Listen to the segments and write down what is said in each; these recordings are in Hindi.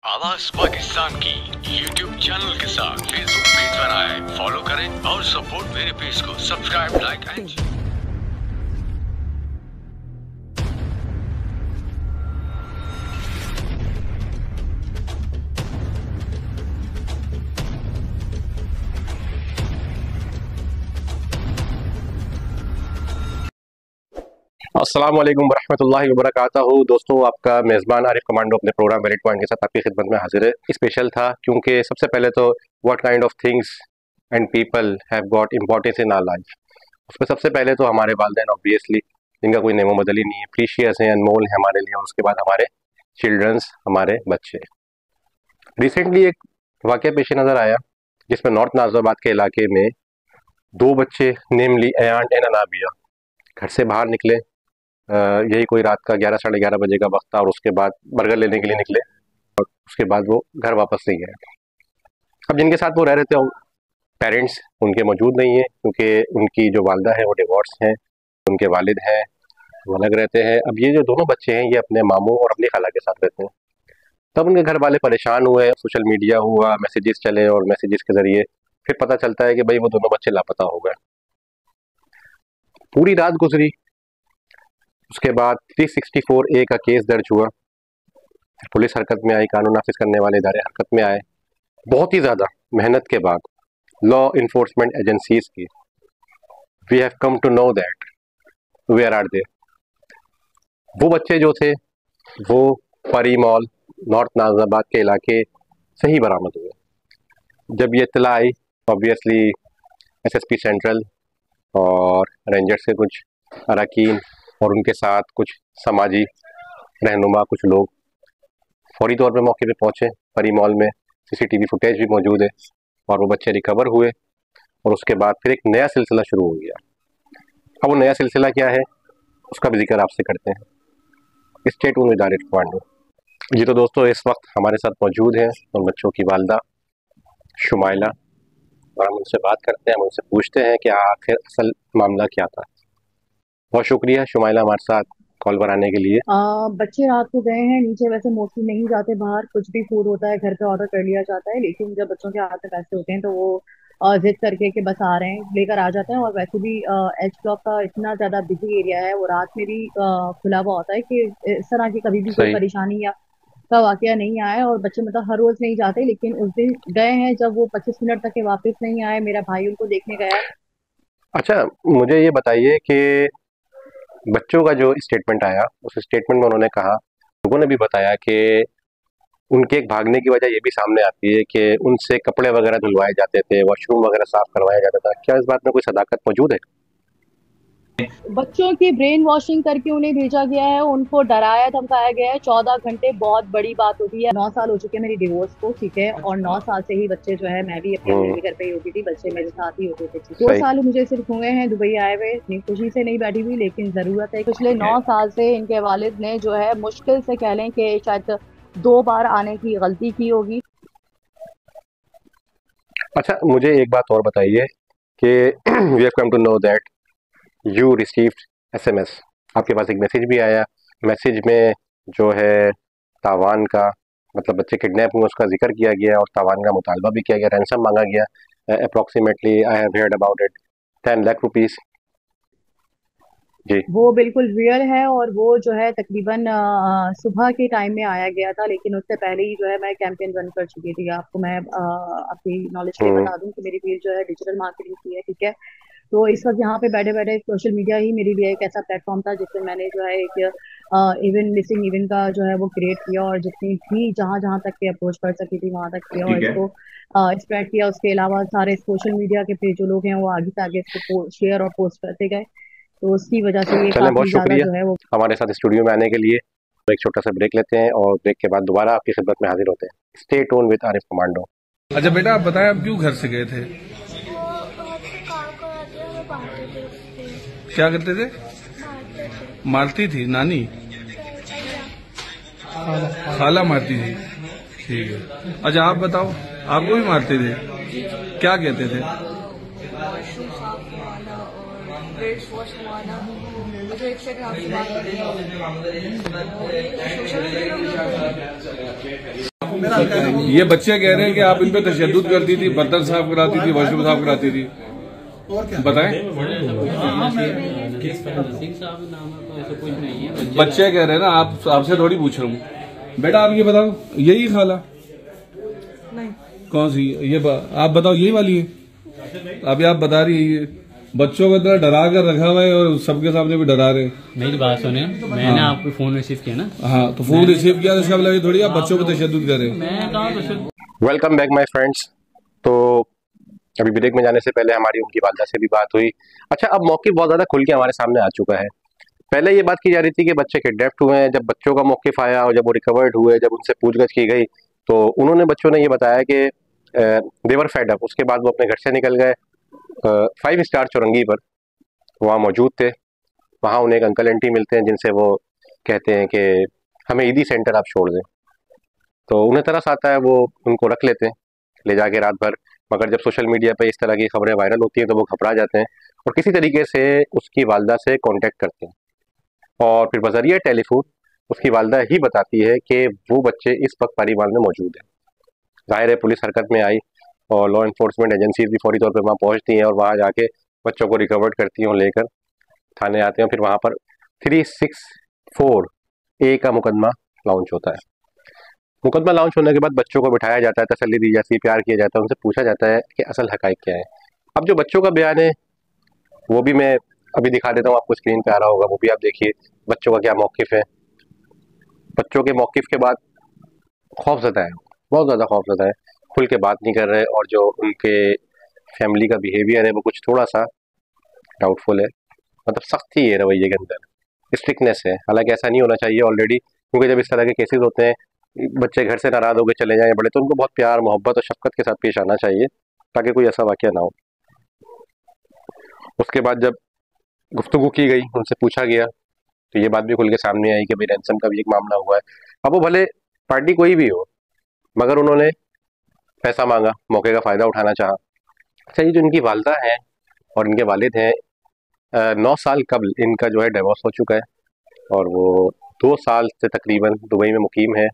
आवाज पाकिस्तान की यूट्यूब चैनल के साथ फेसबुक पेज बनाएं, फॉलो करें और सपोर्ट मेरे पेज को सब्सक्राइब, लाइक एंड अस्सलाम वालेकुम वरहमतुल्लाहि वबरकातुहू। दोस्तों, आपका मेज़बान आरिफ कमांडो अपने प्रोग्राम वेरिट पॉइंट के साथ आपकी खिदमत में हाजिर है। स्पेशल था क्योंकि सबसे पहले तो what kind of things and people have got importance in our life. उसमें सबसे पहले तो हमारे वालिदैन, ऑब्वियसली, जिनका कोई नेमो बदल ही नहीं है, प्रीशियस है, अनमोल है हमारे लिए। और उसके बाद हमारे चिल्ड्रंस, हमारे बच्चे। रिसेंटली एक वाक़या पेश नज़र आया जिसमें नॉर्थ नाज़िराबाद के इलाके में दो बच्चे, नेमली अयान एंड अनाबिया, घर से बाहर निकले। यही कोई रात का 11 साढ़े 11 बजे का वक्त था और उसके बाद बर्गर लेने के लिए निकले और उसके बाद वो घर वापस नहीं गए। अब जिनके साथ वो रह रहे थे, पेरेंट्स उनके मौजूद नहीं है क्योंकि उनकी जो वालदा है वो डिवोर्स हैं, उनके वालिद हैं वो अलग रहते हैं। अब ये जो दोनों बच्चे हैं ये अपने मामू और अपनी खाला के साथ रहते हैं। तब उनके घर वाले परेशान हुए, सोशल मीडिया हुआ, मैसेजेस चले और मैसेजेस के ज़रिए फिर पता चलता है कि भाई वो दोनों बच्चे लापता हो गए। पूरी रात गुजरी, उसके बाद 364A का केस दर्ज हुआ, फिर पुलिस हरकत में आई, कानून नाफिज करने वाले इदारे हरकत में आए। बहुत ही ज़्यादा मेहनत के बाद लॉ इन्फोर्समेंट एजेंसीज की we have come to know that where are they. वो बच्चे जो थे वो परी मॉल, नॉर्थ नाज़िराबाद के इलाके से ही बरामद हुए। जब ये इत्तला आई, ऑब्वियसली SSP सेंट्रल और रेंजर से कुछ अरकान और उनके साथ कुछ समाजी रहनुमा, कुछ लोग फौरी तौर पे मौके पे पहुंचे। परी मॉल में CCTV फुटेज भी मौजूद है और वो बच्चे रिकवर हुए और उसके बाद फिर एक नया सिलसिला शुरू हो गया। अब वो नया सिलसिला क्या है उसका भी जिक्र आपसे करते हैं। Stay tuned with Arif commando. जी तो दोस्तों, इस वक्त हमारे साथ मौजूद हैं उन बच्चों की वालदा शुमाइला और हम उनसे बात करते हैं, हम उनसे पूछते हैं कि आखिर असल मामला क्या था। बहुत शुक्रिया शुमाइला हमारे साथ कॉल पर आने के लिए। बच्चे रात को गए हैं नीचे। वैसे मोस्टली नहीं जाते बाहर, कुछ भी फूड होता है घर पे ऑर्डर कर लिया जाता है, लेकिन जब बच्चों के हाथ में पैसे होते हैं तो वो जिद करके कि बस आ रहे हैं लेकर आ जाते हैं। और वैसे भी एच ब्लॉक का इतना ज्यादा बिजी एरिया है, वो रात में भी खुला हुआ होता है कि इस तरह की कभी भी कोई सही। परेशानी या का वाकया नहीं आया। और बच्चे मतलब हर रोज नहीं जाते, लेकिन उस दिन गए हैं जब वो 25 मिनट तक के वापस नहीं आए। मेरा भाई उनको देखने गया है। अच्छा, मुझे ये बताइए कि बच्चों का जो स्टेटमेंट आया उस स्टेटमेंट में उन्होंने कहा, लोगों ने भी बताया कि उनके एक भागने की वजह ये भी सामने आती है कि उनसे कपड़े वगैरह धुलवाए जाते थे, वॉशरूम वगैरह साफ करवाया जाता था। क्या इस बात में कोई सदाकत मौजूद है? बच्चों की ब्रेन वॉशिंग करके उन्हें भेजा गया है, उनको डराया धमकाया गया है। 14 घंटे बहुत बड़ी बात होती है। 9 साल हो चुके हैं मेरी डिवोर्स को, ठीक है, और 9 साल से ही बच्चे जो है, मैं भी अपने अम्मी हम्म, के घर पे ही होती थी, बच्चे मेरे साथ ही होते थे। 2 सही। साल मुझे सिर्फ हुए हैं दुबई आए हुए, इतनी खुशी से नहीं बैठी हुई, लेकिन जरूरत है। पिछले 9 साल से इनके वालिद ने जो है, मुश्किल से कह लें कि शायद 2 बार आने की गलती की होगी। अच्छा, मुझे एक बात और बताइए कि we have come to know that you received SMS। आपके पास एक मैसेज भी आया। मैसेज में जो है तावान का, मतलब बच्चे किडनैप हुए उसका जिक्र किया गया और तावान का मुतालबा भी किया गया, रैंसम मांगा गया। Approximately I have heard about it 10 lakh rupees. जी। वो बिल्कुल रियल है, और वो जो है तकरीबन सुबह के टाइम में आया गया था, लेकिन उससे पहले ही जो है मैं कैंपेन रन कर चुकी थी। आपको मैं आपकी नॉलेज के लिए हम्म। बता दूं कि मेरी फील्ड जो है डिजिटल मार्केटिंग की है, ठीक है। तो इस वक्त यहाँ पे बैठे बैठे सोशल मीडिया ही मेरे लिए एक ऐसा प्लेटफॉर्म था जिससे मैंने जो है एक इवेंट, मिसिंग इवेंट का जो है वो क्रिएट किया, और जितनी भी जहां जहां तक के अप्रोच कर सकी थी वहां तक किया और ठीक है। इसको स्प्रेड किया। उसके अलावा सारे सोशल मीडिया के पे जो लोग हैं वो आगे से आगे इसको शेयर और पोस्ट करते गए, तो उसकी वजह से ये चलें, बहुत काफी ज्यादा शुक्रिया जो है वो। हमारे साथ स्टूडियो में आने के लिए। तो एक छोटा सा ब्रेक लेते हैं और ब्रेक के बाद दोबारा आपकी खिदमत में हाजिर होते हैं। Stay tuned with Arif commando. अच्छा बेटा, आप बताएं आप क्यों घर से गए थे? वो बहुत से काम कराते हैं, वो बांटते थे उससे, क्या करते थे? बांटते थे। मारती थी नानी? खाला मारती थी? ठीक है। अच्छा आप बताओ, आपको भी मारते थे? क्या कहते थे? वॉशरूम साफ करवाना और ब्रेड्स वॉश करवाना, जो एक सेकंड आपसे बात करनी है। सोशल मीडिया ये बच्चे कह रहे हैं कि आप इन पे तशद्दुद करती थी, बर्तन साफ कराती थी, वॉशरूम साफ कराती थी, बताएं। बच्चे कह रहे हैं ना, आपसे थोड़ी पूछ रहा हूँ। बेटा आप ये बताओ, यही खाला? नहीं। कौन सी? ये आप बताओ, यही वाली है? अभी आप बता रही है बच्चों को तरह डरा कर रखा हुआ है और सबके सामने भी डरा रहे। मेरी बात सुने, मैंने आपको फोन रिसीव किया ना। हाँ, तो फोन रिसीव किया तो इसका मतलब थोड़ी आप बच्चों पर तशद्दुद कर रहे हैं। मैं कहा तशद्दुद। Welcome back my friends. तो अभी ब्रेक में जाने से पहले हमारी उनकी वालदा से भी बात हुई। अच्छा, अब मौक़िफ़ बहुत ज़्यादा खुल के हमारे सामने आ चुका है। पहले ये बात की जा रही थी कि बच्चे किडनैप्ड हुए हैं। जब बच्चों का मौक़िफ़ आया और जब वो रिकवर्ड हुए, जब उनसे पूछगछ की गई तो उन्होंने, बच्चों ने ये बताया कि देवर फेड अप। उसके बाद वो अपने घर से निकल गए 5 स्टार चौरंगी पर, वहाँ मौजूद थे। वहाँ उन्हें एक अंकल आंटी मिलते हैं जिनसे वो कहते हैं कि हमें ईदी सेंटर आप छोड़ दें। तो उन्हें तरस आता है, वो उनको रख लेते हैं ले जाके रात भर। मगर जब सोशल मीडिया पे इस तरह की खबरें वायरल होती हैं तो वो घबरा जाते हैं और किसी तरीके से उसकी वालदा से कांटेक्ट करते हैं और फिर बज़रिया टेलीफोन उसकी वालदा ही बताती है कि वो बच्चे इस वक्त परिवार में मौजूद हैं। ज़ाहिर है पुलिस हरकत में आई और लॉ इन्फोर्समेंट एजेंसीज भी फौरी तौर पर वहाँ पहुँचती हैं और वहाँ जाके बच्चों को रिकवर्ड करती हैं और लेकर थाने आते हैं। फिर वहाँ पर 364A का मुकदमा लॉन्च होता है। मुकदमा लॉन्च होने के बाद बच्चों को बिठाया जाता है, तसल्ली दी जाती है, प्यार किया जाता है, उनसे पूछा जाता है कि असल हकाइक क्या है। अब जो बच्चों का बयान है वो भी मैं अभी दिखा देता हूँ, आपको स्क्रीन पे आ रहा होगा, वो भी आप देखिए बच्चों का क्या मौक़िफ़ है। बच्चों के मौक़िफ़ के बाद खौफज़दा है, बहुत ज़्यादा खौफज़दा है, खुल के बात नहीं कर रहे और जो उनके फैमिली का बिहेवियर है वो कुछ थोड़ा सा डाउटफुल है। मतलब सख्ती है रवैये के अंदर, स्ट्रिक्टनेस है। हालांकि ऐसा नहीं होना चाहिए ऑलरेडी, क्योंकि जब इस तरह के केसेस होते हैं, बच्चे घर से नाराज़ होकर चले जाएं बड़े, तो उनको बहुत प्यार, मोहब्बत और शफ़क़त के साथ पेश आना चाहिए ताकि कोई ऐसा वाक़या ना हो। उसके बाद जब गुफ्तगू की गई, उनसे पूछा गया, तो ये बात भी खुल के सामने आई कि भाई रैंसम का भी एक मामला हुआ है। अब वो भले पार्टी कोई भी हो, मगर उन्होंने पैसा मांगा, मौके का फ़ायदा उठाना चाहा। अच्छा, ये जो इनकी वालदा है और इनके वालिद हैं, 9 साल कबल इनका जो है डिवोर्स हो चुका है और वो 2 साल से तकरीबन दुबई में मुकीम है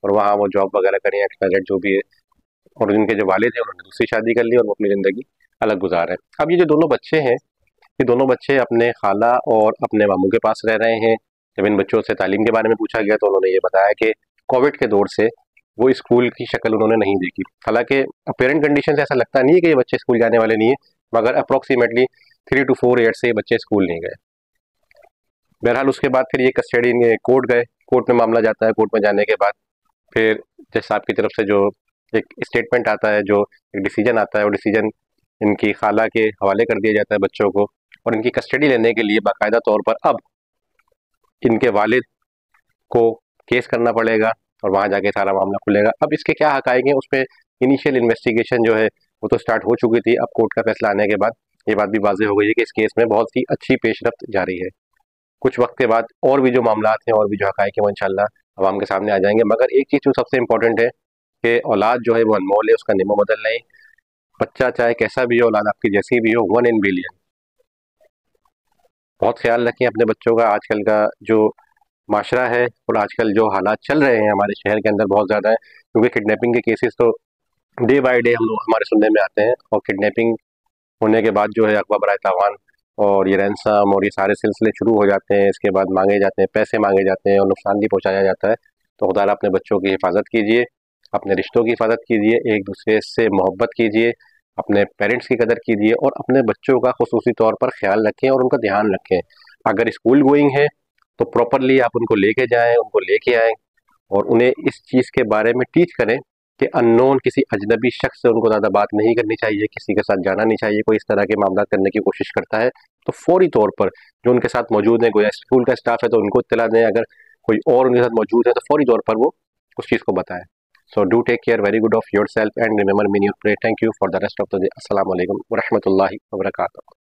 और वहाँ वो जॉब वगैरह करें, एक्सपायरेट जो भी है। और इनके जो वालिद हैं उन्होंने दूसरी शादी कर ली और वो अपनी ज़िंदगी अलग गुजार रहे हैं। अब ये जो दोनों बच्चे हैं, ये दोनों बच्चे अपने खाला और अपने मामू के पास रह रहे हैं। जब इन बच्चों से तालीम के बारे में पूछा गया तो उन्होंने ये बताया कि कोविड के दौर से वो स्कूल की शक्ल उन्होंने नहीं देखी। हालांकि अपेरेंट कंडीशन से ऐसा लगता नहीं है कि ये बच्चे स्कूल जाने वाले नहीं है, मगर अप्रॉक्सीमेटली 3 to 4 ईयर से ये बच्चे स्कूल नहीं गए। बहरहाल उसके बाद फिर ये कस्टडी कोर्ट गए, कोर्ट में मामला जाता है। कोर्ट में जाने के बाद फिर जज साहब की तरफ से जो एक स्टेटमेंट आता है, जो एक डिसीजन आता है, वो डिसीजन इनकी खाला के हवाले कर दिया जाता है बच्चों को। और इनकी कस्टडी लेने के लिए बाकायदा तौर पर अब इनके वालिद को केस करना पड़ेगा और वहाँ जाके सारा मामला खुलेगा। अब इसके क्या हक़ाइक़ हैं, उस पर इनिशियल इन्वेस्टिगेशन जो है वो तो स्टार्ट हो चुकी थी। अब कोर्ट का फैसला आने के बाद ये बात भी वाज़ेह हो गई है कि इस केस में बहुत ही अच्छी पेशरफ्त जारी है। कुछ वक्त के बाद और भी जो मामला हैं और भी जो हक़ाइक़ हैं वो इंशाल्लाह अवाम के सामने आ जाएंगे। मगर एक चीज़ जो सबसे इम्पोर्टेंट है कि औलाद जो है वो अनमोल है, उसका निमो बदल नहीं। बच्चा चाहे कैसा भी हो, औलाद आपकी जैसी भी हो, 1 in billion। बहुत ख्याल रखें अपने बच्चों का। आजकल का जो माशरा है और आजकल जो हालात चल रहे हैं हमारे शहर के अंदर बहुत ज़्यादा है, क्योंकि किडनैपिंग के केसेस तो डे बाय डे हम लोग हमारे सुनने में आते हैं। और किडनैपिंग होने के बाद जो है अगवा बराए तावान और ये रैंसम और ये सारे सिलसिले शुरू हो जाते हैं। इसके बाद मांगे जाते हैं, पैसे मांगे जाते हैं और नुकसान भी पहुँचाया जाता है। तो खुदा अपने बच्चों की हिफाजत कीजिए, अपने रिश्तों की हिफाजत कीजिए, एक दूसरे से मोहब्बत कीजिए, अपने पेरेंट्स की कदर कीजिए और अपने बच्चों का खुसूसी तौर पर ख्याल रखें और उनका ध्यान रखें। अगर स्कूल गोइंग है तो प्रॉपरली आप उनको लेके जाएं, उनको लेके आएँ और उन्हें इस चीज़ के बारे में टीच करें कि अननोन किसी अजनबी शख्स से उनको ज़्यादा बात नहीं करनी चाहिए, किसी के साथ जाना नहीं चाहिए। कोई इस तरह के मामला करने की कोशिश करता है तो फौरी तौर पर जो उनके साथ मौजूद है, कोई स्कूल का स्टाफ है तो उनको इत्तला दें। अगर कोई और उनके साथ मौजूद है तो फौरी तौर पर वो उस चीज़ को बताएं। So do take care very good of yourself and remember me in your prayer. Thank you for the rest of the day. Assalamu alaikum wa rahmatullahi wa barakatuh.